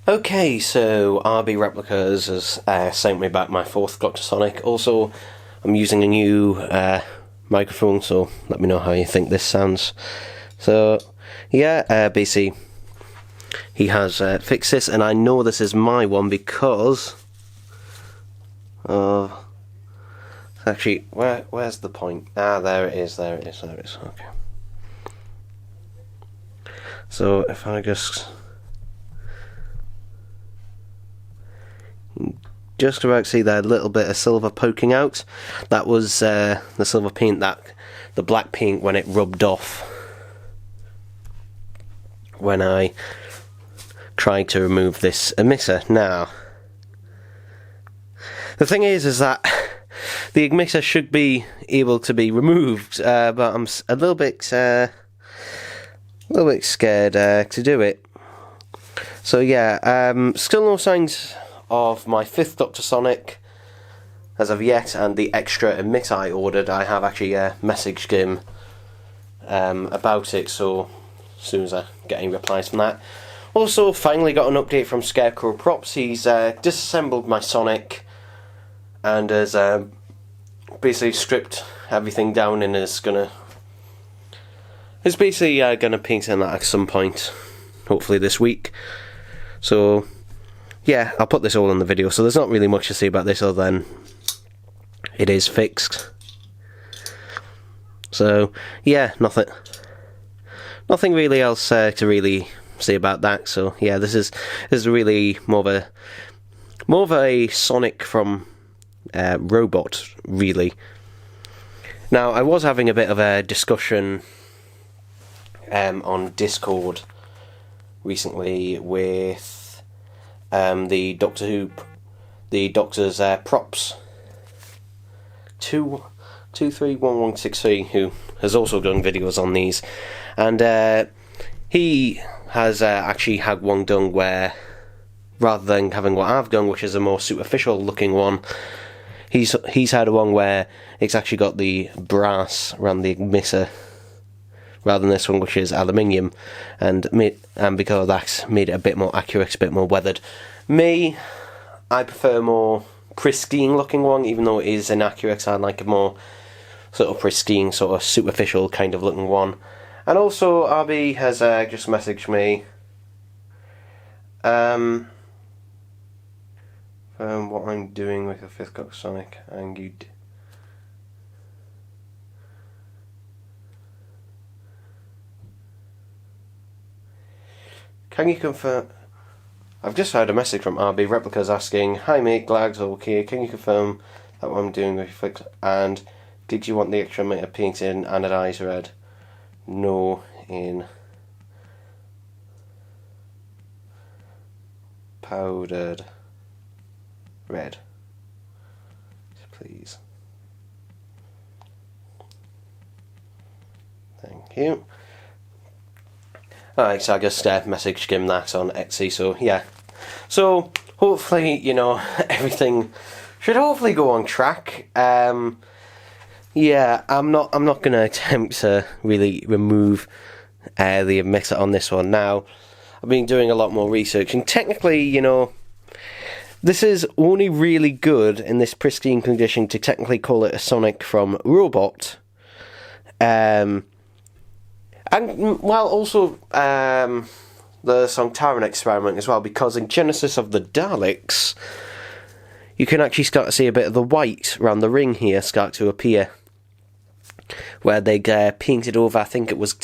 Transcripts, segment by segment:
Okay, so RB Replicas has sent me back my 4th Dr. Sonic. Also, I'm using a new microphone, so let me know how you think this sounds. So, yeah, basically, he has fixed this, and I know this is my one because of... Actually, where's the point? Ah, there it is, okay. So, if I just about see that little bit of silver poking out, that was the silver paint, that the black paint when it rubbed off when I tried to remove this emitter. Now, the thing is that the emitter should be able to be removed, but I'm a little bit scared to do it. So yeah, still no signs of my 5th Dr. Sonic as of yet, and the extra emitter I ordered, I have actually messaged him about it, so as soon as I get any replies from that. Also, finally got an update from Scarecrow Props. He's disassembled my Sonic and has basically stripped everything down and is basically gonna paint in that at some point, hopefully this week. So yeah, I'll put this all in the video, so there's not really much to say about this other than it is fixed. So yeah, nothing really else to really say about that. So yeah, this is really more of a Sonic from Robot, really. Now, I was having a bit of a discussion on Discord recently with the Doctor's Props 231163, who has also done videos on these, and he has actually had one done where, rather than having what I've done, which is a more superficial looking one, he's had one where it's actually got the brass around the emitter, rather than this one, which is aluminium, and because of that, made it a bit more accurate, a bit more weathered. Me, I prefer a more pristine looking one, even though it is inaccurate. I like a more sort of pristine, sort of superficial kind of looking one. And also, RB has just messaged me what I'm doing with the 5th Dr. Sonic, and can you confirm? I've just had a message from RB Replicas asking, "Hi mate, Glag's okay. Can you confirm that what I'm doing with fix? And did you want the extra emitter painted in anodized red? No, in powdered red, please. Thank you." Alright, so I just messaged him that on Etsy, so yeah. So, hopefully, everything should hopefully go on track. Yeah, I'm not going to attempt to really remove the emitter on this one. Now, I've been doing a lot more research, and technically, this is only really good in this pristine condition to technically call it a Sonic from Robot. And, well, also the Songtaran experiment as well, because in Genesis of the Daleks, you can actually start to see a bit of the white around the ring here start to appear, where they painted over. I think it was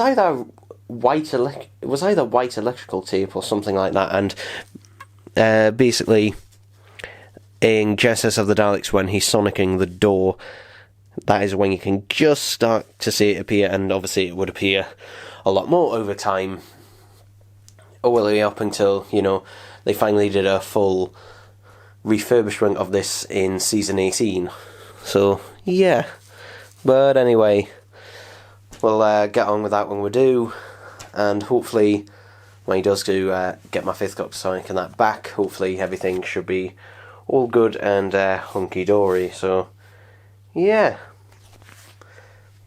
either white electrical tape or something like that, and basically in Genesis of the Daleks, when he's sonicking the door, that is when you can just start to see it appear, and obviously it would appear a lot more over time, all the way up until, they finally did a full refurbishment of this in season 18. So, yeah. But anyway, we'll get on with that when we do, and hopefully, when he does do get my 5th Dr. Sonic and that back, hopefully everything should be all good and hunky-dory. So, yeah.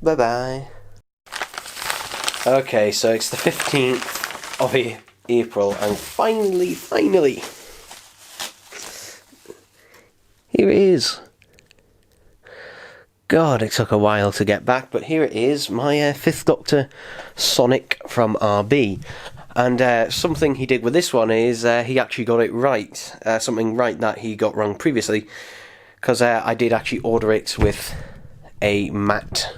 Bye-bye. Okay, so it's the 15th April, and finally, here it is. God, it took a while to get back, but here it is, my 5th Doctor Sonic from RB. And something he did with this one is he actually got it right. Something right that he got wrong previously. Because I did actually order it with a matte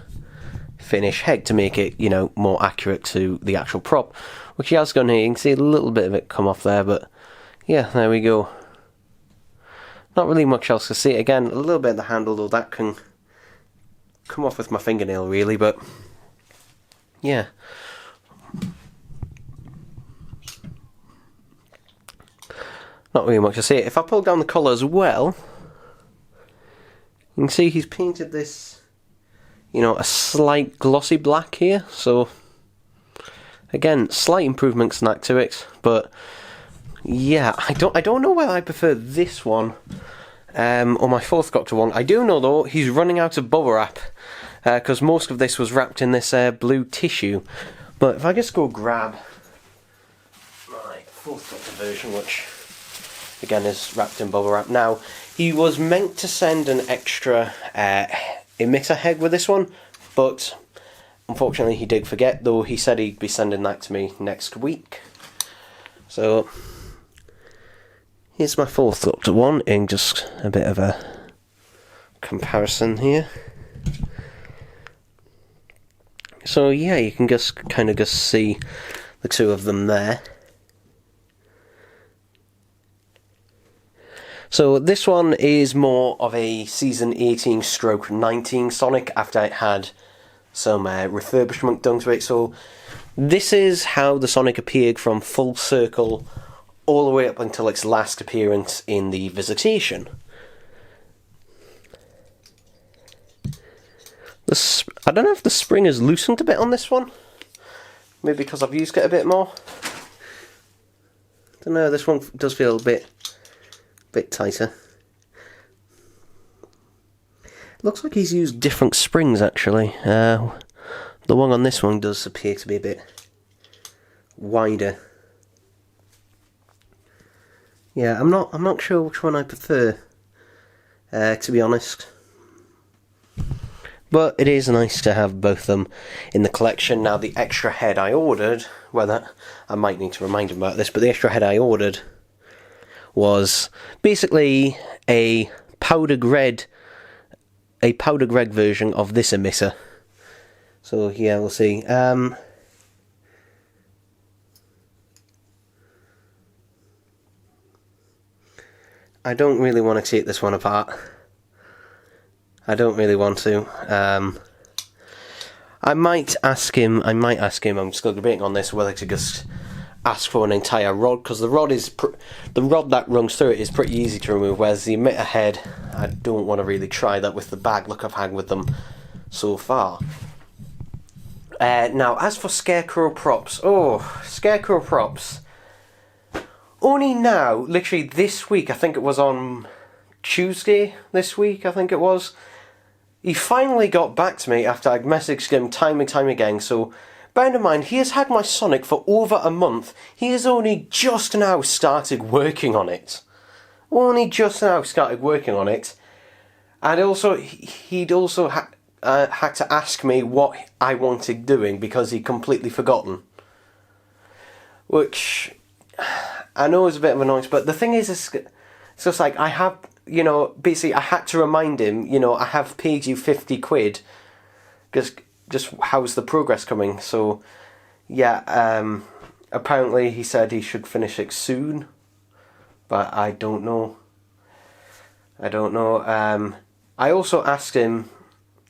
finish head to make it, you know, more accurate to the actual prop. Which he has gone here. You can see a little bit of it come off there, but yeah, there we go. Not really much else to see. Again, a little bit of the handle, though that can come off with my fingernail, really, but yeah. Not really much to see. If I pull down the collar as well, you can see he's painted this, you know, a slight glossy black here. So again, slight improvements and that to it, but yeah, I don't know whether I prefer this one or my 4th Doctor one. I do know though he's running out of bubble wrap because most of this was wrapped in this blue tissue. But if I just go grab my 4th Doctor version, which again is wrapped in bubble wrap. Now, he was meant to send an extra emitter head with this one, but unfortunately he did forget, though he said he'd be sending that to me next week. So here's my 4th Doctor one in just a bit of a comparison here. So yeah, you can just kind of see the two of them there. So this one is more of a season 18/19 Sonic after it had some refurbishment done to it. So this is how the Sonic appeared from full circle all the way up until its last appearance in the Visitation. I don't know if the spring has loosened a bit on this one. Maybe because I've used it a bit more. I don't know, this one does feel a bit tighter. Looks like he's used different springs actually. The one on this one does appear to be a bit wider. Yeah, I'm not sure which one I prefer, to be honest. But it is nice to have both of them in the collection. Now, the extra head I ordered, well, that I might need to remind him about this, but the extra head I ordered was basically a powdered red version of this emitter. So yeah, we'll see. I don't really want to take this one apart. I don't really want to. I might ask him. I'm still debating on this whether to just ask for an entire rod, because the rod that runs through it is pretty easy to remove, whereas the emitter head, I don't want to really try that with the bag look I've had with them so far. Now, as for Scarecrow props, Scarecrow props. Only now, literally this week, I think it was on Tuesday this week, I think it was, he finally got back to me after I'd messaged him time and time again. So bear in mind, he has had my Sonic for over a month. He has only just now started working on it. And also, he'd also had to ask me what I wanted doing because he'd completely forgotten. Which I know is a bit of an annoyance, but the thing is, it's just like, I have, basically I had to remind him, I have paid you 50 quid, just how's the progress coming? So, yeah, apparently he said he should finish it soon, but I don't know. I also asked him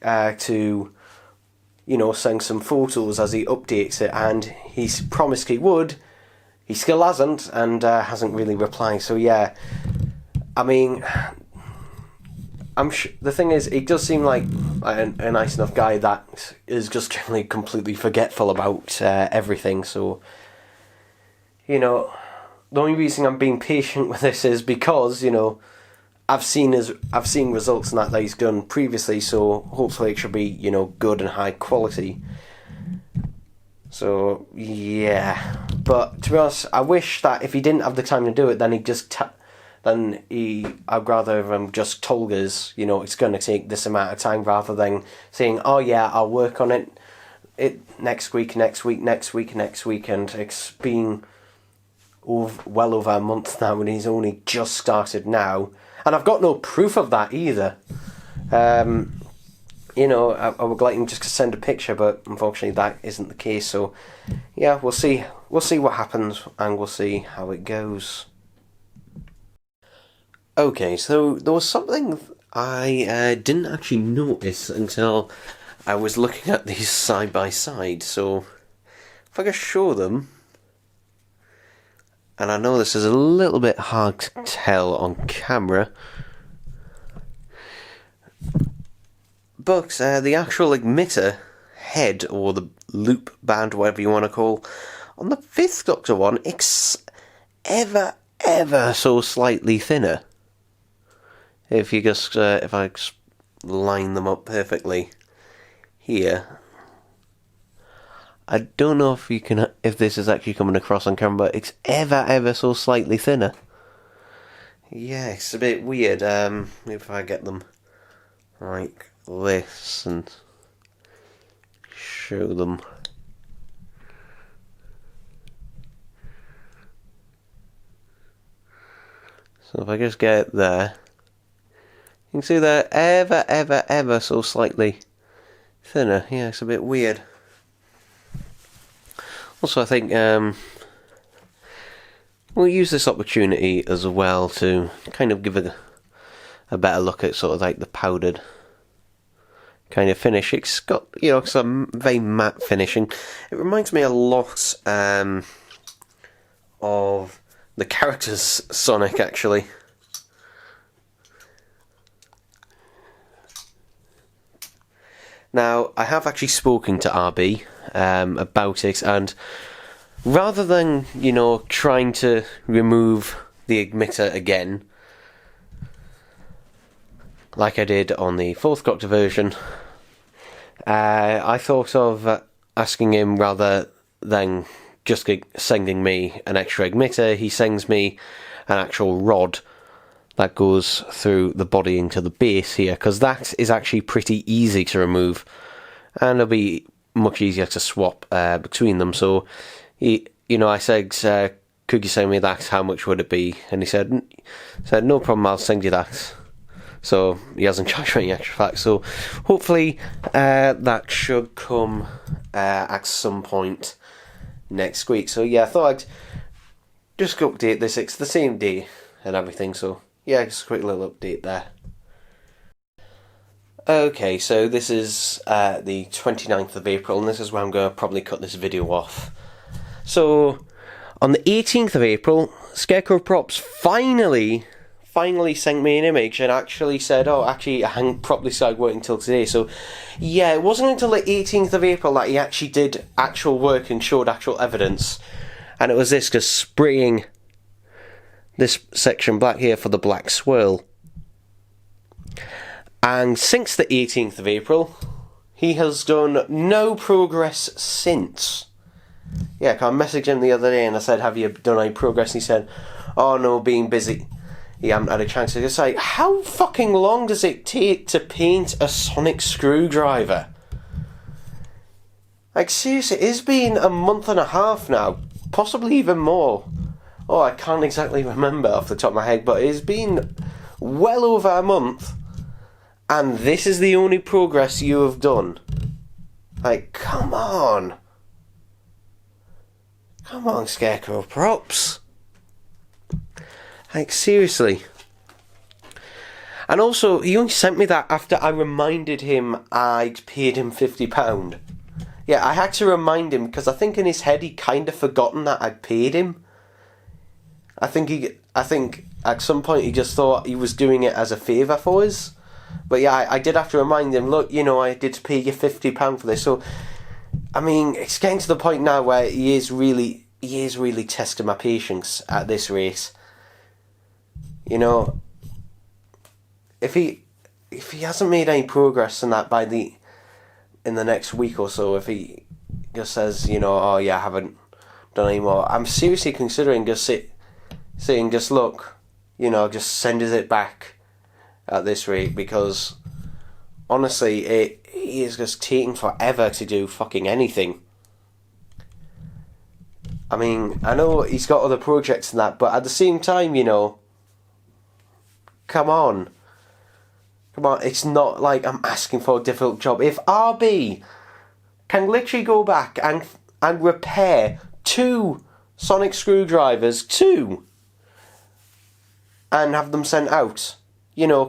to, send some photos as he updates it, and he's promised he would. He still hasn't, and hasn't really replied. So yeah, I mean, the thing is, it does seem like a nice enough guy that is just generally completely forgetful about everything. So, the only reason I'm being patient with this is because I've seen results and that he's done previously. So hopefully it should be good and high quality. So yeah. But to be honest, I wish that if he didn't have the time to do it, then I'd rather him just told us, it's going to take this amount of time, rather than saying, oh yeah, I'll work on it next week, and it's been well over a month now, and he's only just started now, and I've got no proof of that either. I would like him just to send a picture, but unfortunately that isn't the case. So yeah, we'll see what happens, and we'll see how it goes. Okay, so there was something I didn't actually notice until I was looking at these side by side. So if I could show them, and I know this is a little bit hard to tell on camera, but the actual emitter head, or the loop band, whatever you want to call, on the 5th Doctor one, it's ever so slightly thinner. If I just line them up perfectly here, I don't know if this is actually coming across on camera, but it's ever so slightly thinner. Yeah, it's a bit weird. If I get them like this and show them. So if I just get it there, you can see they're ever so slightly thinner. Yeah, it's a bit weird. Also, I think we'll use this opportunity as well to kind of give a better look at sort of like the powdered kind of finish. It's got, some very matte finishing. It reminds me a lot of the character's Sonic, actually. Now, I have actually spoken to RB about it, and rather than, trying to remove the emitter again, like I did on the 4th Doctor version, I thought of asking him, rather than just sending me an extra emitter, he sends me an actual rod that goes through the body into the base here, because that is actually pretty easy to remove, and it'll be much easier to swap between them. So, I said, could you send me that? How much would it be? And he said, no problem, I'll send you that. So he hasn't charged me any extra facts. So hopefully that should come at some point next week. So yeah, I thought I'd just update this. It's the same day and everything. So yeah, just a quick little update there. Okay, so this is the 29th of April, and this is where I'm going to probably cut this video off. So on the 18th of April, Scarecrow Props finally sent me an image and actually said, I hadn't properly started working until today. So yeah, it wasn't until the 18th of April that he actually did actual work and showed actual evidence. And it was this, just spraying this section black here for the black swirl. And since the 18th of April, he has done no progress since. Yeah, I messaged him the other day and I said, have you done any progress? And he said, oh no, being busy. He hadn't had a chance to decide. How fucking long does it take to paint a sonic screwdriver? Like, seriously, it's been a month and a half now. Possibly even more. Oh, I can't exactly remember off the top of my head, but it's been well over a month. And this is the only progress you have done. Like, come on. Come on, Scarecrow Props. Like, seriously. And also, he only sent me that after I reminded him I'd paid him £50. Yeah, I had to remind him, because I think in his head he kind of forgotten that I'd paid him. I think at some point he just thought he was doing it as a favour for us. But yeah, I did have to remind him, look, I did pay you £50 for this. So, I mean, it's getting to the point now where he is really testing my patience at this rate. If he hasn't made any progress in that in the next week or so, if he just says, oh yeah, I haven't done anymore. I'm seriously considering just saying just look, just send us it back at this rate, because honestly, it is just taking forever to do fucking anything. I mean, I know he's got other projects and that, but at the same time, come on. Come on, it's not like I'm asking for a difficult job. If RB can literally go back and repair 2 sonic screwdrivers, 2, and have them sent out,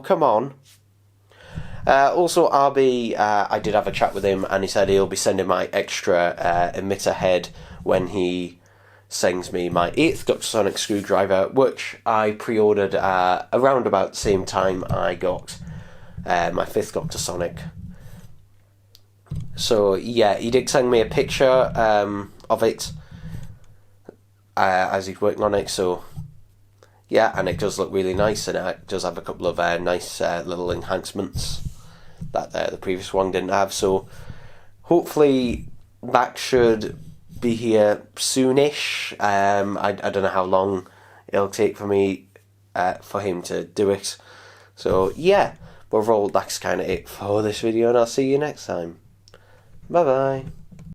come on. Also, RB, I did have a chat with him, and he said he'll be sending my extra emitter head when he sends me my 8th Dr. Sonic screwdriver, which I pre-ordered around about the same time I got my 5th Dr. Sonic. So yeah, he did send me a picture of it as he's working on it, so yeah, and it does look really nice, and it does have a couple of nice little enhancements that the previous one didn't have, so hopefully that should be here soonish. I don't know how long it'll take for him to do it, so yeah, but overall that's kind of it for this video, and I'll see you next time. Bye bye.